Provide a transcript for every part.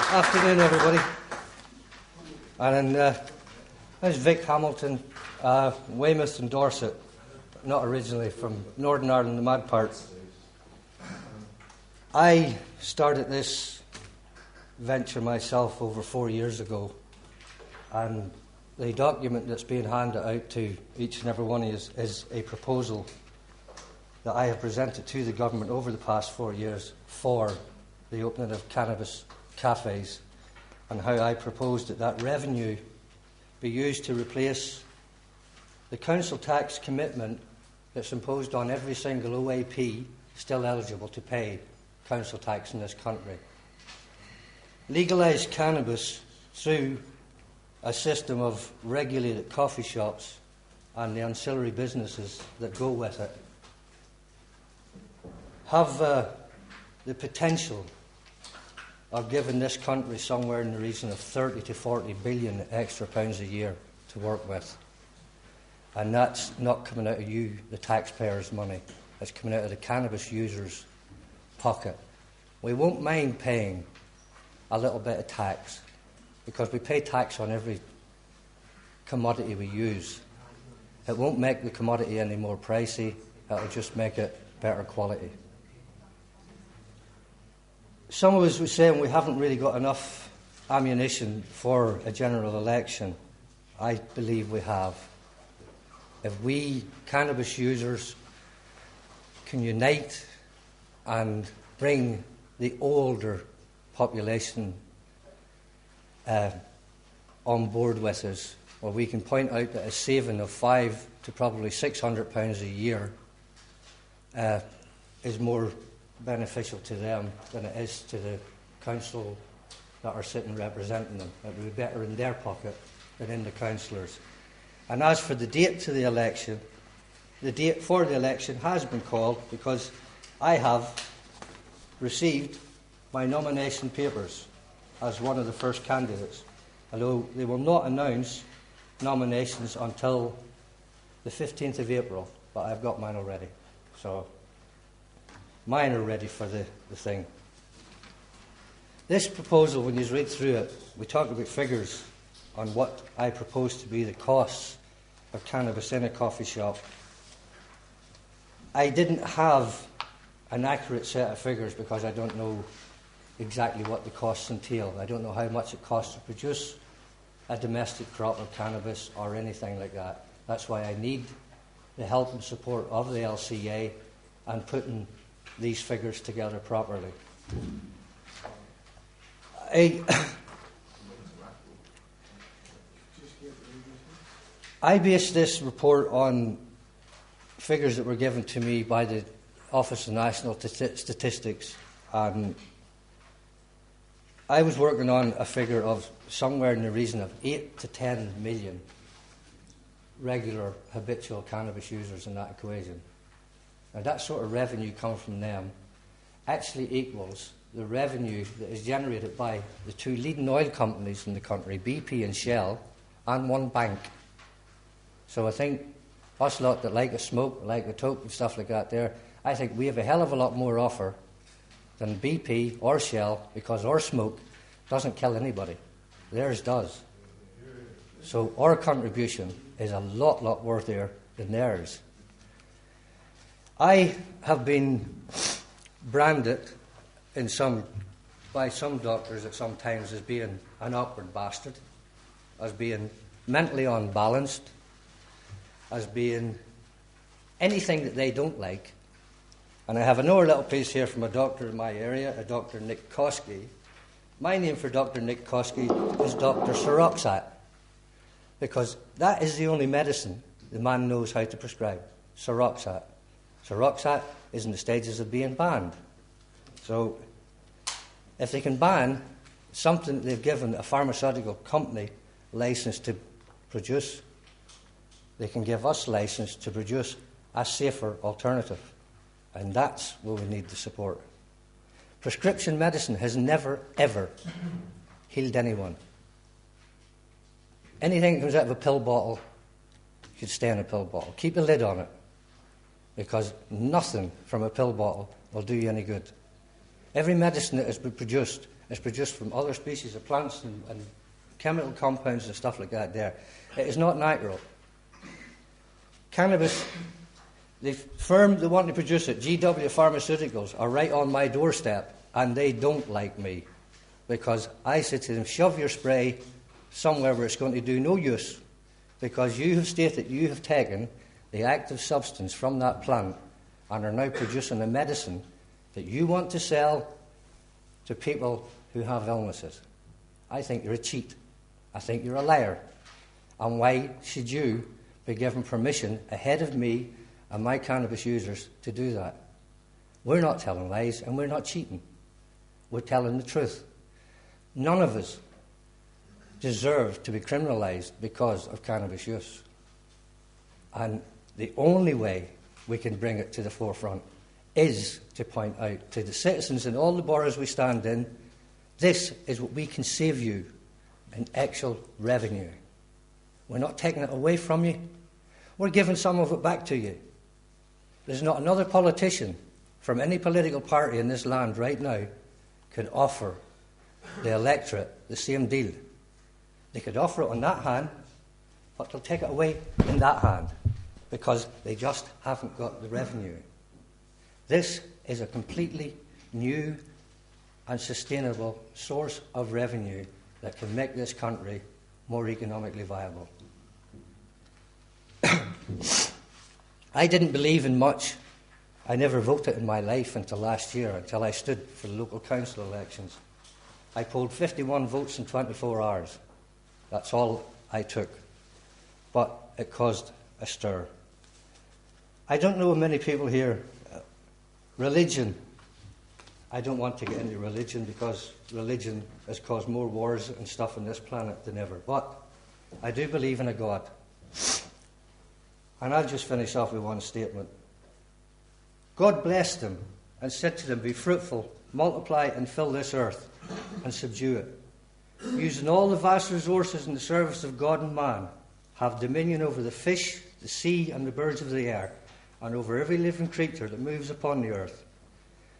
Afternoon, everybody. And there's Vic Hamilton, Weymouth and Dorset, not originally from Northern Ireland, the mad parts. I started this venture myself over 4 years ago, and the document that's being handed out to each and every one of you is a proposal that I have presented to the government over the past 4 years for the opening of cannabis cafes, and how I proposed that revenue be used to replace the council tax commitment that's imposed on every single OAP still eligible to pay council tax in this country. Legalise cannabis through a system of regulated coffee shops and the ancillary businesses that go with it have the potential of giving this country somewhere in the region of 30 to 40 billion extra pounds a year to work with. And that's not coming out of you, the taxpayers' money. It's coming out of the cannabis users' pocket. We won't mind paying a little bit of tax, because we pay tax on every commodity we use. It won't make the commodity any more pricey, it'll just make it better quality. Some of us were saying we haven't really got enough ammunition for a general election. I believe we have. If we, cannabis users, can unite and bring the older population on board with us, or we can point out that a saving of £500 to probably £600 a year is more beneficial to them than it is to the council that are sitting representing them. It would be better in their pocket than in the councillors. And as for the date to the election, the date for the election has been called because I have received my nomination papers as one of the first candidates, although they will not announce nominations until the 15th of April, but I've got mine already. So mine are ready for the thing. This proposal, when you read through it, we talk about figures on what I propose to be the costs of cannabis in a coffee shop. I didn't have an accurate set of figures because I don't know exactly what the costs entail. I don't know how much it costs to produce a domestic crop of cannabis or anything like that. That's why I need the help and support of the LCA and putting these figures together properly. I based this report on figures that were given to me by the Office of National Statistics. I was working on a figure of somewhere in the region of 8 to 10 million regular habitual cannabis users in that equation. Now, that sort of revenue coming from them actually equals the revenue that is generated by the two leading oil companies in the country, BP and Shell, and one bank. So I think us lot that like a smoke, like a toke and stuff like that there, I think we have a hell of a lot more offer than BP or Shell, because our smoke doesn't kill anybody. Theirs does. So our contribution is a lot worthier than theirs. I have been branded by some doctors at some times as being an awkward bastard, as being mentally unbalanced, as being anything that they don't like. And I have another little piece here from a doctor in my area, a Dr. Nick Koski. My name for Dr. Nick Koski is Dr. Siroxat, because that is the only medicine the man knows how to prescribe, Siroxat. Siroxat is in the stages of being banned. So if they can ban something they've given a pharmaceutical company license to produce, they can give us license to produce a safer alternative. And that's where we need the support. Prescription medicine has never, ever healed anyone. Anything that comes out of a pill bottle should stay in a pill bottle. Keep a lid on it, because nothing from a pill bottle will do you any good. Every medicine that has been produced is produced from other species of plants and chemical compounds and stuff like that there. It is not natural. Cannabis, the firm that want to produce it, GW Pharmaceuticals, are right on my doorstep, and they don't like me because I say to them, shove your spray somewhere where it's going to do no use, because you have stated you have taken the active substance from that plant and are now producing a medicine that you want to sell to people who have illnesses. I think you're a cheat. I think you're a liar. And why should you be given permission ahead of me and my cannabis users to do that? We're not telling lies and we're not cheating. We're telling the truth. None of us deserve to be criminalised because of cannabis use. And the only way we can bring it to the forefront is to point out to the citizens in all the boroughs we stand in, this is what we can save you in actual revenue. We're not taking it away from you. We're giving some of it back to you. There's not another politician from any political party in this land right now could offer the electorate the same deal. They could offer it on that hand, but they'll take it away in that hand because they just haven't got the revenue. This is a completely new and sustainable source of revenue that can make this country more economically viable. I didn't believe in much. I never voted in my life until last year, until I stood for the local council elections. I polled 51 votes in 24 hours. That's all I took. But it caused a stir. I don't know many people here. Religion. I don't want to get into religion because religion has caused more wars and stuff on this planet than ever. But I do believe in a God. And I'll just finish off with one statement. God blessed them and said to them, be fruitful, multiply and fill this earth and subdue it. Using all the vast resources in the service of God and man, have dominion over the fish, the sea and the birds of the air, and over every living creature that moves upon the earth.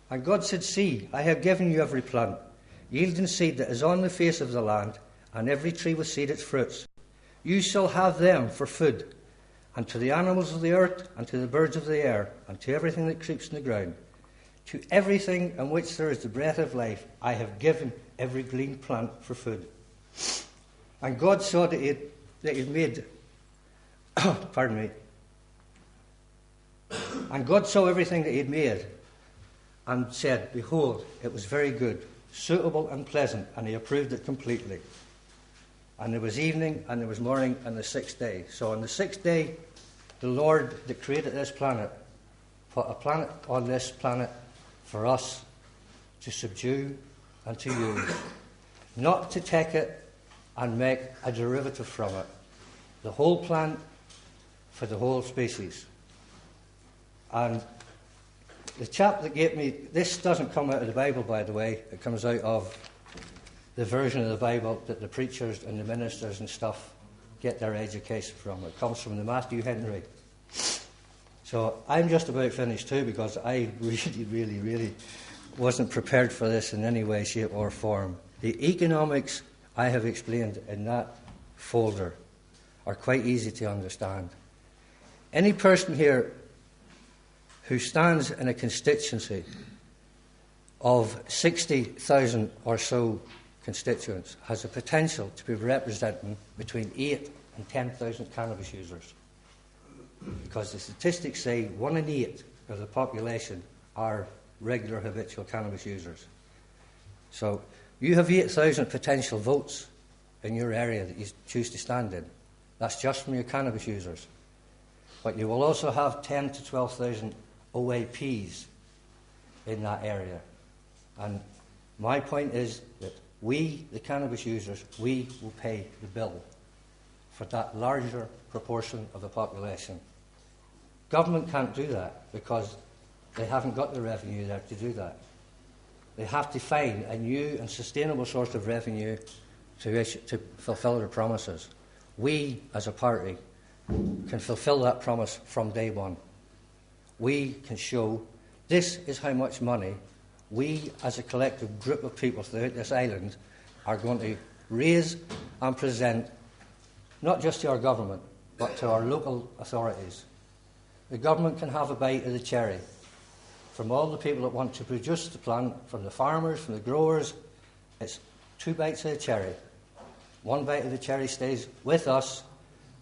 And God said, see, I have given you every plant, yielding seed that is on the face of the land, and every tree with seed its fruits. You shall have them for food, and to the animals of the earth, and to the birds of the air, and to everything that creeps in the ground. To everything in which there is the breath of life, I have given every green plant for food. And God saw that He had made, pardon me, and God saw everything that He had made, and said, behold, it was very good, suitable and pleasant, and He approved it completely. And there was evening, and there was morning, and the sixth day. So on the sixth day, the Lord that created this planet put a planet on this planet for us to subdue and to use, not to take it and make a derivative from it. The whole plant for the whole species. And the chap that gave me, this doesn't come out of the Bible, by the way, it comes out of the version of the Bible that the preachers and the ministers and stuff get their education from. It comes from the Matthew Henry. So I'm just about finished too, because I really wasn't prepared for this in any way, shape or form. The economics I have explained in that folder are quite easy to understand. Any person here who stands in a constituency of 60,000 or so constituents has the potential to be representing between 8 and 10,000 cannabis users. Because the statistics say 1 in 8 of the population are regular habitual cannabis users. So you have 8,000 potential votes in your area that you choose to stand in. That's just from your cannabis users. But you will also have 10 to 12,000 OAPs in that area. And my point is that we, the cannabis users, we will pay the bill for that larger proportion of the population. Government can't do that because they haven't got the revenue there to do that. They have to find a new and sustainable source of revenue to fulfil their promises. We, as a party, can fulfil that promise from day one. We can show this is how much money we as a collective group of people throughout this island are going to raise and present not just to our government but to our local authorities. The government can have a bite of the cherry from all the people that want to produce the plant, from the farmers, from the growers. It's 2 bites of the cherry. 1 bite of the cherry stays with us,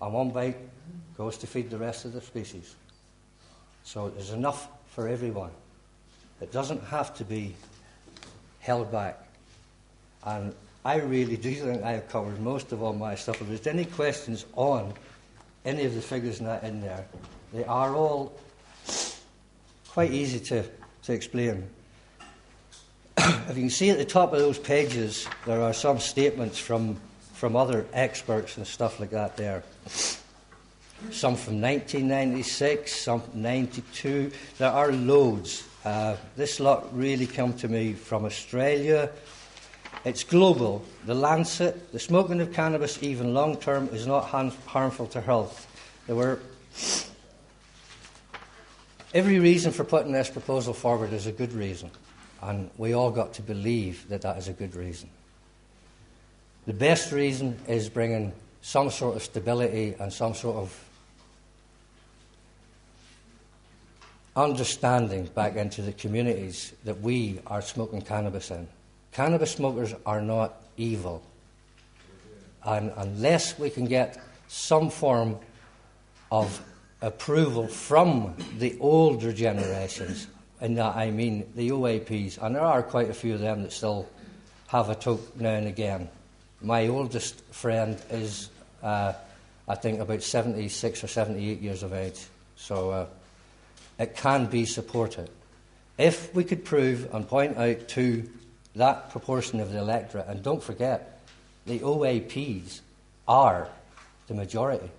and 1 bite goes to feed the rest of the species. So there's enough for everyone. It doesn't have to be held back. And I really do think I have covered most of all my stuff. If there's any questions on any of the figures in there, they are all quite easy to explain. If you can see at the top of those pages, there are some statements from other experts and stuff like that there. Some from 1996, some from 92. There are loads. This lot really come to me from Australia. It's global. The Lancet, the smoking of cannabis, even long term, is not harmful to health. There were every reason for putting this proposal forward is a good reason, and we all got to believe that that is a good reason. The best reason is bringing some sort of stability and some sort of understanding back into the communities that we are smoking cannabis in. Cannabis smokers are not evil. And unless we can get some form of approval from the older generations, and that I mean the OAPs, and there are quite a few of them that still have a toke now and again. My oldest friend is, I think, about 76 or 78 years of age. So it can be supported. If we could prove and point out to that proportion of the electorate, and don't forget, the OAPs are the majority.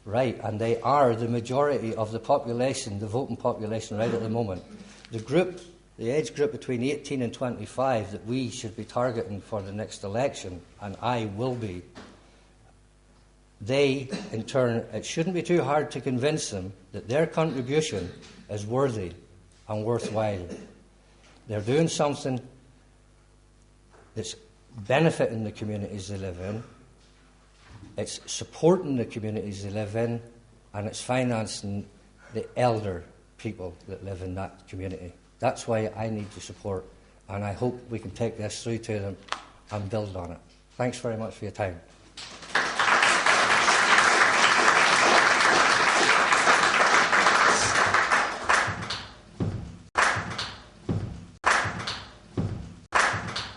Right, and they are the majority of the population, the voting population right at the moment. The age group between 18 and 25 that we should be targeting for the next election, and I will be, they, in turn, it shouldn't be too hard to convince them that their contribution is worthy and worthwhile. They're doing something that's benefiting the communities they live in, it's supporting the communities they live in, and it's financing the elder people that live in that community. That's why I need the support, and I hope we can take this through to them and build on it. Thanks very much for your time.